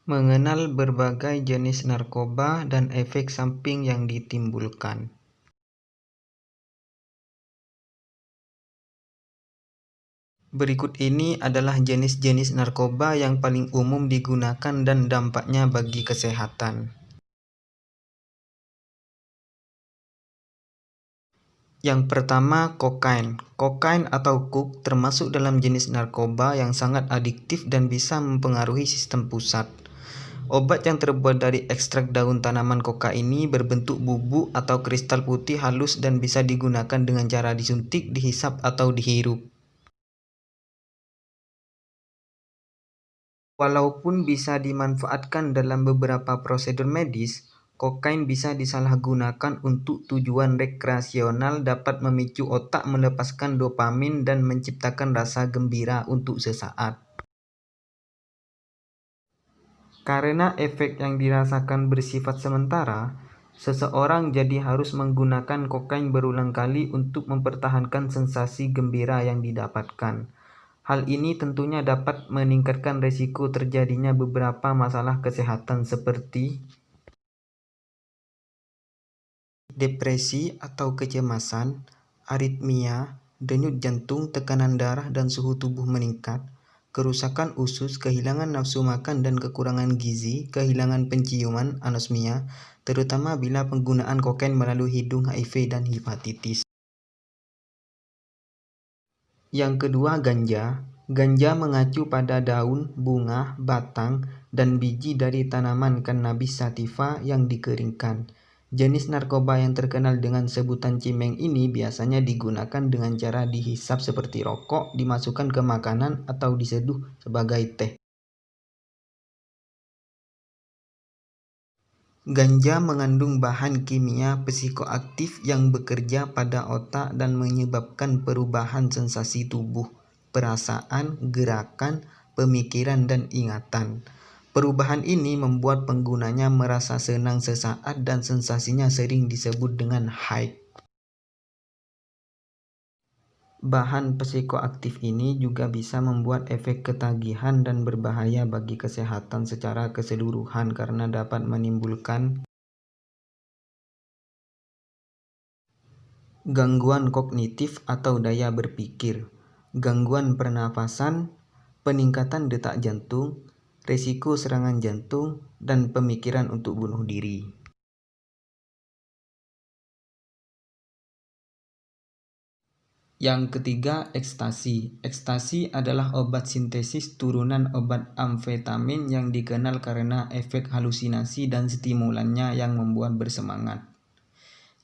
Mengenal berbagai jenis narkoba dan efek samping yang ditimbulkan. Berikut ini adalah jenis-jenis narkoba yang paling umum digunakan dan dampaknya bagi kesehatan. Yang pertama, kokain. Kokain atau coke termasuk dalam jenis narkoba yang sangat adiktif dan bisa mempengaruhi sistem pusat. Obat yang terbuat dari ekstrak daun tanaman koka ini berbentuk bubuk atau kristal putih halus dan bisa digunakan dengan cara disuntik, dihisap, atau dihirup. Walaupun bisa dimanfaatkan dalam beberapa prosedur medis, kokain bisa disalahgunakan untuk tujuan rekreasional, dapat memicu otak melepaskan dopamin dan menciptakan rasa gembira untuk sesaat. Karena efek yang dirasakan bersifat sementara, seseorang jadi harus menggunakan kokain berulang kali untuk mempertahankan sensasi gembira yang didapatkan. Hal ini tentunya dapat meningkatkan risiko terjadinya beberapa masalah kesehatan seperti depresi atau kecemasan, aritmia, denyut jantung, tekanan darah dan suhu tubuh meningkat, kerusakan usus, kehilangan nafsu makan dan kekurangan gizi, kehilangan penciuman, anosmia, terutama bila penggunaan kokain melalui hidung, HIV dan hepatitis. Yang kedua, ganja. Ganja mengacu pada daun, bunga, batang, dan biji dari tanaman cannabis sativa yang dikeringkan. Jenis narkoba yang terkenal dengan sebutan cimeng ini biasanya digunakan dengan cara dihisap seperti rokok, dimasukkan ke makanan, atau diseduh sebagai teh. Ganja mengandung bahan kimia psikoaktif yang bekerja pada otak dan menyebabkan perubahan sensasi tubuh, perasaan, gerakan, pemikiran, dan ingatan. Perubahan ini membuat penggunanya merasa senang sesaat dan sensasinya sering disebut dengan high. Bahan psikoaktif ini juga bisa membuat efek ketagihan dan berbahaya bagi kesehatan secara keseluruhan karena dapat menimbulkan gangguan kognitif atau daya berpikir, gangguan pernafasan, peningkatan detak jantung, risiko serangan jantung, dan pemikiran untuk bunuh diri. Yang ketiga, ekstasi. Ekstasi adalah obat sintesis turunan obat amfetamin yang dikenal karena efek halusinasi dan stimulannya yang membuat bersemangat.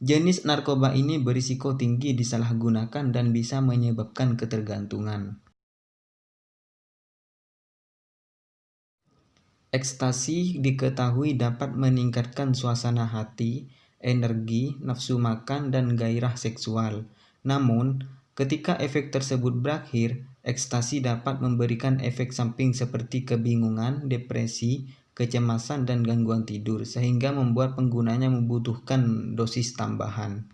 Jenis narkoba ini berisiko tinggi disalahgunakan dan bisa menyebabkan ketergantungan. Ekstasi diketahui dapat meningkatkan suasana hati, energi, nafsu makan, dan gairah seksual. Namun, ketika efek tersebut berakhir, ekstasi dapat memberikan efek samping seperti kebingungan, depresi, kecemasan, dan gangguan tidur, sehingga membuat penggunanya membutuhkan dosis tambahan.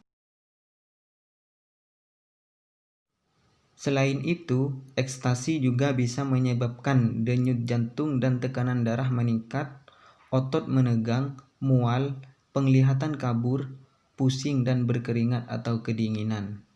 Selain itu, ekstasi juga bisa menyebabkan denyut jantung dan tekanan darah meningkat, otot menegang, mual, penglihatan kabur, pusing dan berkeringat atau kedinginan.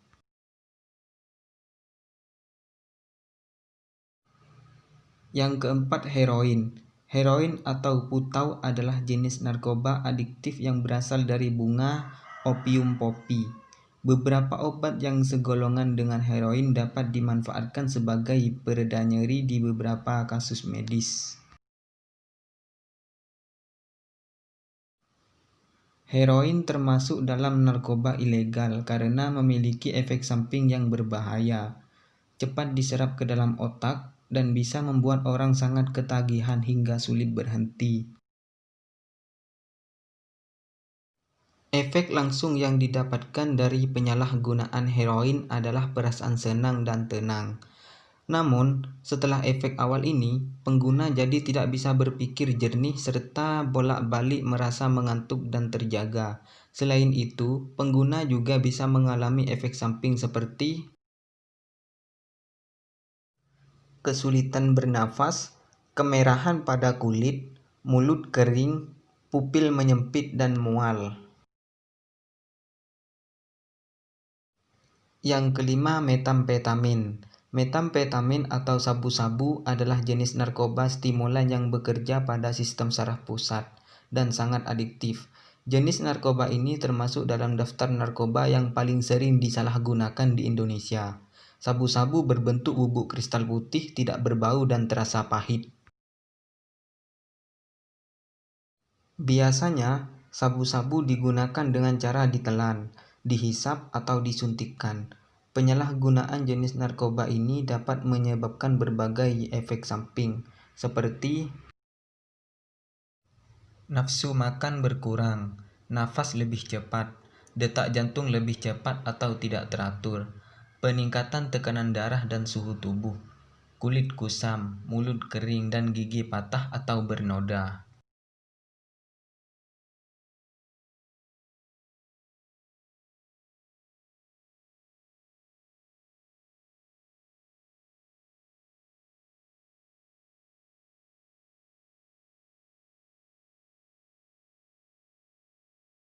Yang keempat, heroin. Heroin atau putau adalah jenis narkoba adiktif yang berasal dari bunga opium poppy. Beberapa obat yang segolongan dengan heroin dapat dimanfaatkan sebagai pereda nyeri di beberapa kasus medis. Heroin termasuk dalam narkoba ilegal karena memiliki efek samping yang berbahaya, cepat diserap ke dalam otak, dan bisa membuat orang sangat ketagihan hingga sulit berhenti. Efek langsung yang didapatkan dari penyalahgunaan heroin adalah perasaan senang dan tenang. Namun, setelah efek awal ini, pengguna jadi tidak bisa berpikir jernih serta bolak-balik merasa mengantuk dan terjaga. Selain itu, pengguna juga bisa mengalami efek samping seperti kesulitan bernafas, kemerahan pada kulit, mulut kering, pupil menyempit dan mual. Yang kelima, metamfetamin. Metamfetamin atau sabu-sabu adalah jenis narkoba stimulan yang bekerja pada sistem saraf pusat dan sangat adiktif. Jenis narkoba ini termasuk dalam daftar narkoba yang paling sering disalahgunakan di Indonesia. Sabu-sabu berbentuk bubuk kristal putih, tidak berbau dan terasa pahit. Biasanya, sabu-sabu digunakan dengan cara ditelan, dihisap, atau disuntikkan. Penyalahgunaan jenis narkoba ini dapat menyebabkan berbagai efek samping, seperti nafsu makan berkurang, nafas lebih cepat, detak jantung lebih cepat atau tidak teratur, peningkatan tekanan darah dan suhu tubuh, kulit kusam, mulut kering, dan gigi patah atau bernoda.